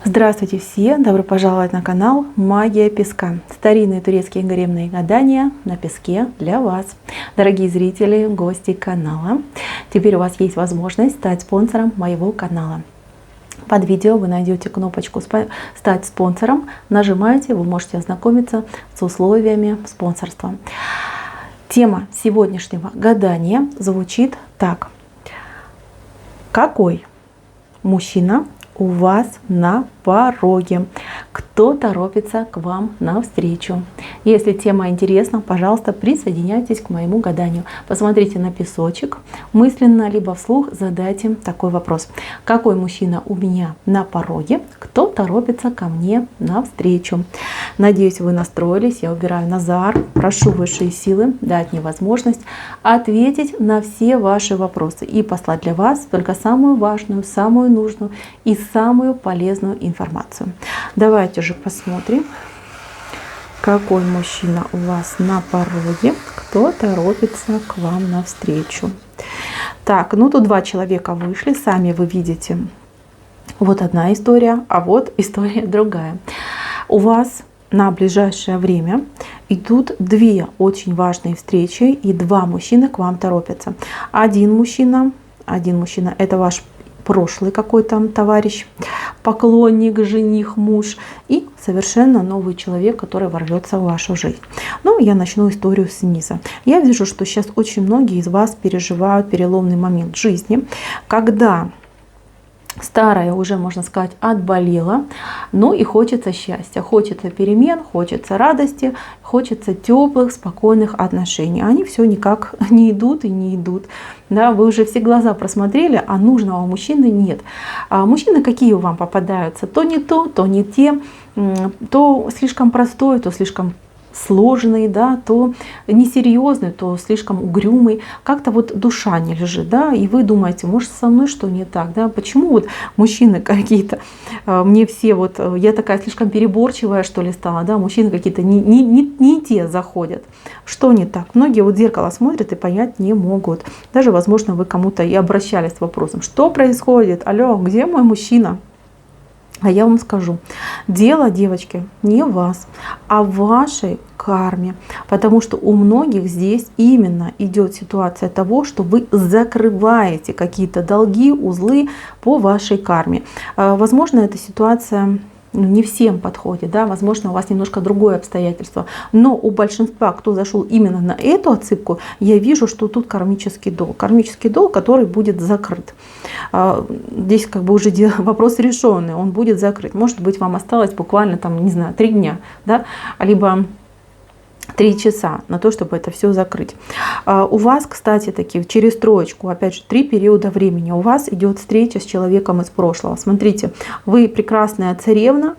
Здравствуйте все! Добро пожаловать на канал Магия Песка. Старинные турецкие гаремные гадания на песке для вас. Дорогие зрители, гости канала, теперь у вас есть возможность стать спонсором моего канала. Под видео вы найдете кнопочку «Стать спонсором». Нажимаете, вы можете ознакомиться с условиями спонсорства. Тема сегодняшнего гадания звучит так. Какой мужчина у вас на пороге? Кто торопится к вам навстречу? Если тема интересна, пожалуйста, присоединяйтесь к моему гаданию. Посмотрите на песочек, мысленно либо вслух задайте такой вопрос. Какой мужчина у меня на пороге? Кто торопится ко мне навстречу? Надеюсь, вы настроились. Я убираю Назар. Прошу высшие силы дать мне возможность ответить на все ваши вопросы и послать для вас только самую важную, самую нужную и самую полезную информацию. Давайте же посмотрим, какой мужчина у вас на пороге, кто торопится к вам навстречу. Так, ну тут два человека вышли, сами вы видите. Вот одна история, а вот история другая. У вас на ближайшее время идут две очень важные встречи, и два мужчины к вам торопятся. Один мужчина это ваш прошлый какой-то товарищ, поклонник, жених, муж, и совершенно новый человек, который ворвется в вашу жизнь. Ну, я начну историю снизу. Я вижу, что сейчас очень многие из вас переживают переломный момент жизни, когда старое уже, можно сказать, отболело, но и хочется счастья, хочется перемен, хочется радости, хочется теплых, спокойных отношений. Они все никак не идут и не идут. Да, вы уже все глаза просмотрели, а нужного мужчины нет. А мужчины какие вам попадаются? То не то, то не те, то слишком простой, то слишком сложный, да, то несерьезный, то слишком угрюмый, как-то вот душа не лежит, да, и вы думаете, может, со мной что не так, да, почему вот мужчины какие-то, мне все вот, я такая слишком переборчивая, что ли, стала, да, мужчины какие-то не те заходят, что не так, многие вот в зеркало смотрят и понять не могут, даже, возможно, вы кому-то и обращались с вопросом, что происходит, алло, где мой мужчина? А я вам скажу, дело, девочки, не в вас, а в вашей карме. Потому что у многих здесь именно идет ситуация того, что вы закрываете какие-то долги, узлы по вашей карме. Возможно, эта ситуация не всем подходит, да, возможно, у вас немножко другое обстоятельство, но у большинства, кто зашел именно на эту отсыпку, я вижу, что тут кармический долг, который будет закрыт. Здесь как бы уже вопрос решенный, он будет закрыт. Может быть, вам осталось буквально там, не знаю, 3 дня, да, либо 3 часа на то, чтобы это все закрыть. У вас, кстати, таки через троечку, опять же, 3 периода времени. У вас идет встреча с человеком из прошлого. Смотрите, вы прекрасная царевна,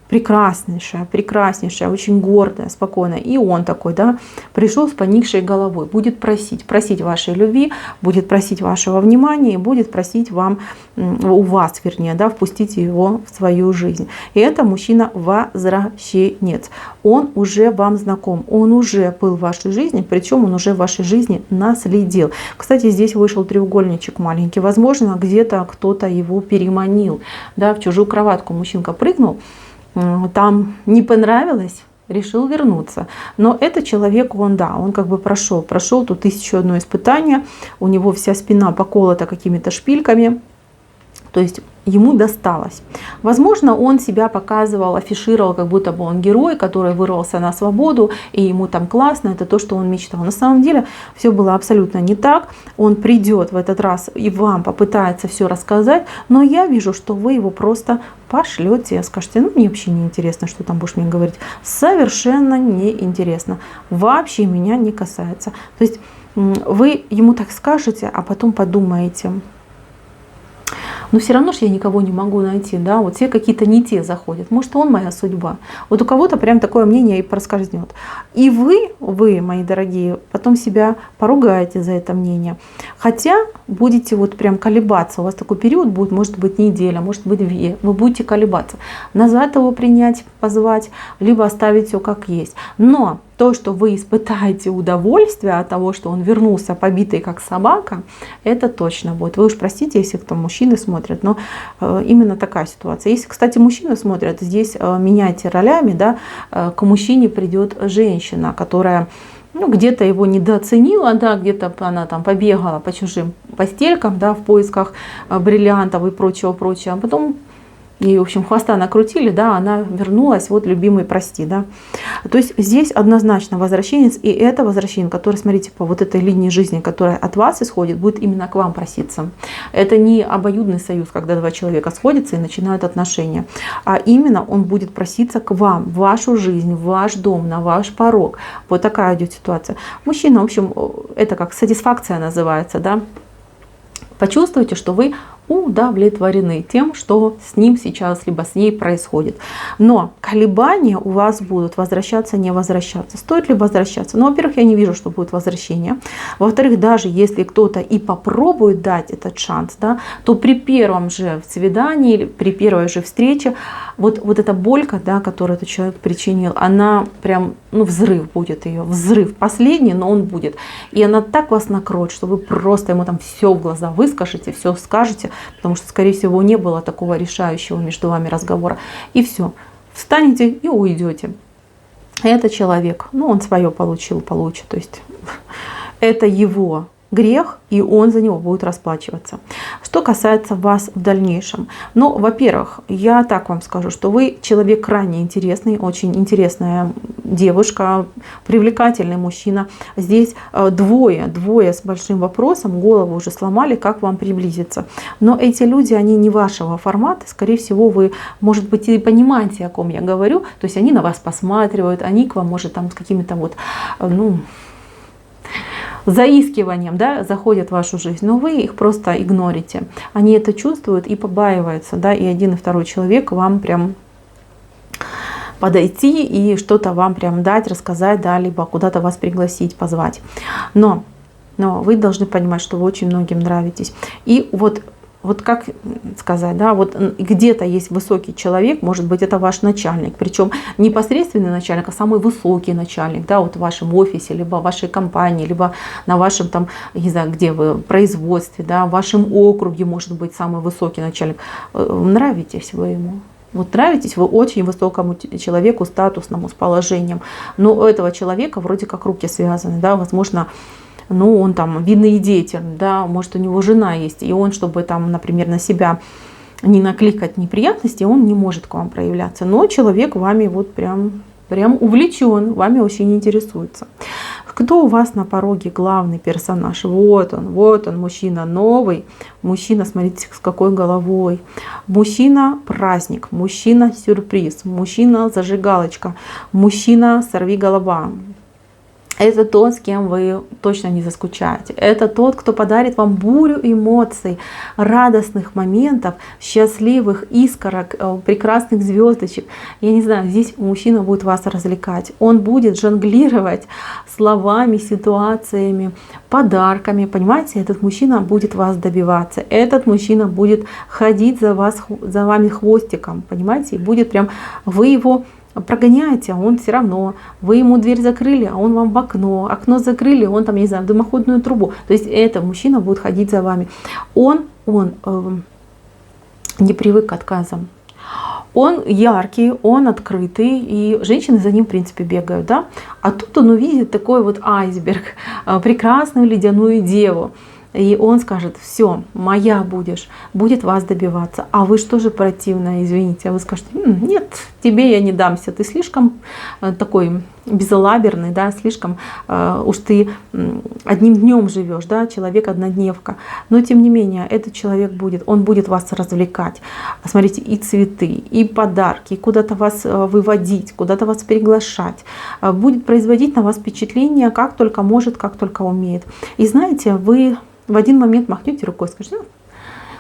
прекраснейшая, очень гордая, спокойная. И он такой, да, пришел с поникшей головой, будет просить вашей любви, будет просить вашего внимания и будет просить у вас, вернее, да, впустите его в свою жизнь. И это мужчина-возвращенец. Он уже вам знаком, он уже был в вашей жизни, причем он уже в вашей жизни наследил. Кстати, здесь вышел треугольничек маленький. Возможно, где-то кто-то его переманил, да, в чужую кроватку мужчинка прыгнул, там не понравилось, решил вернуться. Но этот человек, он как бы прошел тут 1001 испытание, у него вся спина поколота какими-то шпильками, то есть ему досталось. Возможно, он себя показывал, афишировал, как будто бы он герой, который вырвался на свободу, и ему там классно, это то, что он мечтал. На самом деле все было абсолютно не так. Он придет в этот раз и вам попытается все рассказать, но я вижу, что вы его просто пошлете, скажете, ну мне вообще не интересно, что там будешь мне говорить. Совершенно не интересно. Вообще меня не касается. То есть вы ему так скажете, а потом подумаете, но все равно же я никого не могу найти, да, вот все какие-то не те заходят, может, он моя судьба. Вот у кого-то прям такое мнение и проскользнет. И вы, мои дорогие, потом себя поругаете за это мнение. Хотя будете вот прям колебаться, у вас такой период будет, может быть, неделя, может быть, 2, вы будете колебаться. Назад его принять, позвать, либо оставить все как есть. Но то, что вы испытаете удовольствие от того, что он вернулся побитый как собака, это точно будет. Вы уж простите, если кто мужчины смотрят, но именно такая ситуация. Если, кстати, мужчины смотрят, здесь меняйте ролями, да, к мужчине придет женщина, которая где-то его недооценила, да, где-то она там побегала по чужим постелькам, да, в поисках бриллиантов и прочего, а потом и, в общем, хвоста накрутили, да, она вернулась, вот, любимый, прости, да. То есть здесь однозначно возвращенец, и это возвращение, которое, смотрите, по вот этой линии жизни, которая от вас исходит, будет именно к вам проситься. Это не обоюдный союз, когда два человека сходятся и начинают отношения, а именно он будет проситься к вам, в вашу жизнь, в ваш дом, на ваш порог. Вот такая идет ситуация. Мужчина, в общем, это как сатисфакция называется, да. Почувствуйте, что вы удовлетворены тем, что с ним сейчас, либо с ней происходит. Но колебания у вас будут возвращаться, не возвращаться. Стоит ли возвращаться? Ну, во-первых, я не вижу, что будет возвращение. Во-вторых, даже если кто-то и попробует дать этот шанс, да, то при первом же свидании, при первой же встрече, вот эта болька, да, которую этот человек причинил, она прям, взрыв будет ее, взрыв последний, но он будет. И она так вас накроет, что вы просто ему там все в глаза выскажете, все скажете, потому что, скорее всего, не было такого решающего между вами разговора. И все, встанете и уйдете. Этот человек, он свое получит. То есть это его грех, и он за него будет расплачиваться. Что касается вас в дальнейшем. Во-первых, я так вам скажу, что вы человек крайне интересный, очень интересная девушка, привлекательный мужчина. Здесь двое с большим вопросом, голову уже сломали, как вам приблизиться. Но эти люди, они не вашего формата. Скорее всего, вы, может быть, и понимаете, о ком я говорю. То есть они на вас посматривают, они к вам, может, там с какими-то заискиванием, да, заходят в вашу жизнь, но вы их просто игнорите. Они это чувствуют и побаиваются, да, и один и второй человек вам прям подойти и что-то вам прям дать, рассказать, да, либо куда-то вас пригласить, позвать. Но вы должны понимать, что вы очень многим нравитесь. И вот как сказать, да, вот где-то есть высокий человек, может быть, это ваш начальник, причем непосредственный начальник, а самый высокий начальник, да, вот в вашем офисе, либо в вашей компании, либо на вашем там, не знаю, где вы, производстве, да, в вашем округе, может быть, самый высокий начальник. Нравитесь вы ему. Вот нравитесь вы очень высокому человеку, статусному, с положением, но у этого человека вроде как руки связаны, да, возможно, он там видный деятель, да, может, у него жена есть, и он, чтобы там, например, на себя не накликать неприятности, он не может к вам проявляться. Но человек вами вот прям увлечен, вами очень интересуется. Кто у вас на пороге главный персонаж? Вот он, мужчина новый, мужчина, смотрите, с какой головой. Мужчина праздник, мужчина сюрприз, мужчина зажигалочка, мужчина сорвиголова. Это тот, с кем вы точно не заскучаете. Это тот, кто подарит вам бурю эмоций, радостных моментов, счастливых искорок, прекрасных звездочек. Я не знаю, здесь мужчина будет вас развлекать. Он будет жонглировать словами, ситуациями, подарками. Понимаете, этот мужчина будет вас добиваться. Этот мужчина будет ходить за вами хвостиком. Понимаете, и будет прям, вы его прогоняете, а он все равно, вы ему дверь закрыли, а он вам в окно закрыли, он там, не знаю, в дымоходную трубу. То есть этот мужчина будет ходить за вами. Он не привык к отказам. Он яркий, он открытый, и женщины за ним, в принципе, бегают, да. А тут он увидит такой вот айсберг, прекрасную ледяную деву. И он скажет: все, моя будешь, будет вас добиваться. А вы что же противная, извините. А вы скажете: нет, тебе я не дамся, ты слишком такой безалаберный, да, слишком уж ты одним днем живешь, да, человек однодневка. Но тем не менее, этот человек он будет вас развлекать. Смотрите, и цветы, и подарки, и куда-то вас выводить, куда-то вас приглашать. Будет производить на вас впечатление, как только может, как только умеет. И знаете, вы в один момент махнете рукой, скажете: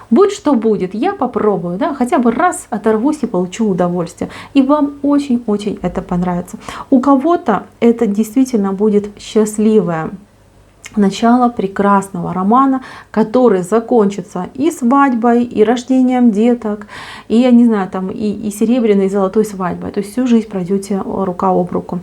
будь что будет, я попробую, да, хотя бы раз оторвусь и получу удовольствие. И вам очень-очень это понравится. У кого-то это действительно будет счастливое начало прекрасного романа, который закончится и свадьбой, и рождением деток, и, я не знаю, там, и серебряной, и золотой свадьбой. То есть всю жизнь пройдете рука об руку.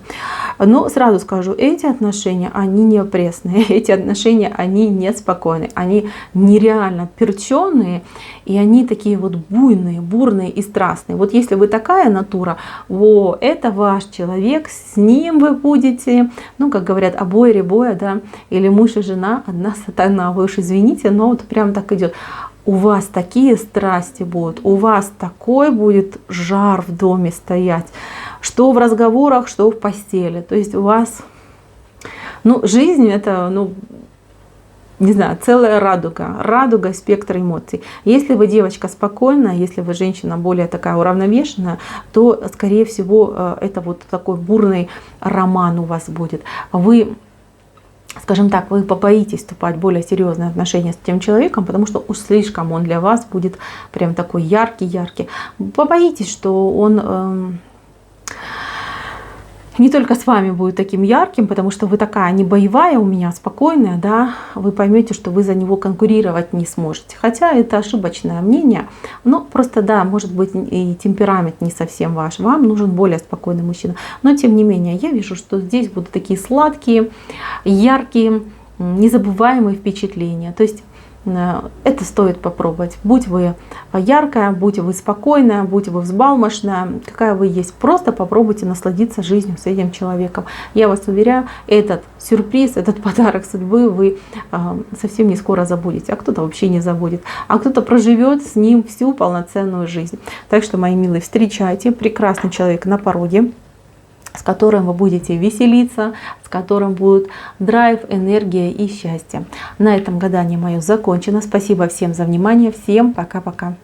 Но сразу скажу, эти отношения, они не пресные, эти отношения, они неспокойные, они нереально перченые, и они такие вот буйные, бурные и страстные. Вот если вы такая натура, это ваш человек, с ним вы будете, ну, как говорят, обои ребоя, да, или муж и жена, одна сатана, вы уж извините, но вот прям так идет. У вас такие страсти будут, у вас такой будет жар в доме стоять, что в разговорах, что в постели. То есть у вас, ну, жизнь это, ну, не знаю, целая радуга, спектр эмоций. Если вы девочка спокойная, если вы женщина более такая уравновешенная, то, скорее всего, это вот такой бурный роман у вас будет. Вы, скажем так, вы побоитесь вступать в более серьезные отношения с тем человеком, потому что уж слишком он для вас будет прям такой яркий. Побоитесь, что он не только с вами будет таким ярким, потому что вы такая не боевая у меня, спокойная, да, вы поймете, что вы за него конкурировать не сможете. Хотя это ошибочное мнение, но просто, да, может быть, и темперамент не совсем ваш, вам нужен более спокойный мужчина. Но тем не менее, я вижу, что здесь будут такие сладкие, яркие, незабываемые впечатления. То есть это стоит попробовать. Будь вы яркая, будь вы спокойная, будь вы взбалмошная, какая вы есть. Просто попробуйте насладиться жизнью с этим человеком. Я вас уверяю, этот сюрприз, этот подарок судьбы вы совсем не скоро забудете. А кто-то вообще не забудет. А кто-то проживет с ним всю полноценную жизнь. Так что, мои милые, встречайте. Прекрасный человек на пороге, с которым вы будете веселиться, с которым будут драйв, энергия и счастье. На этом гадание мое закончено. Спасибо всем за внимание. Всем пока-пока.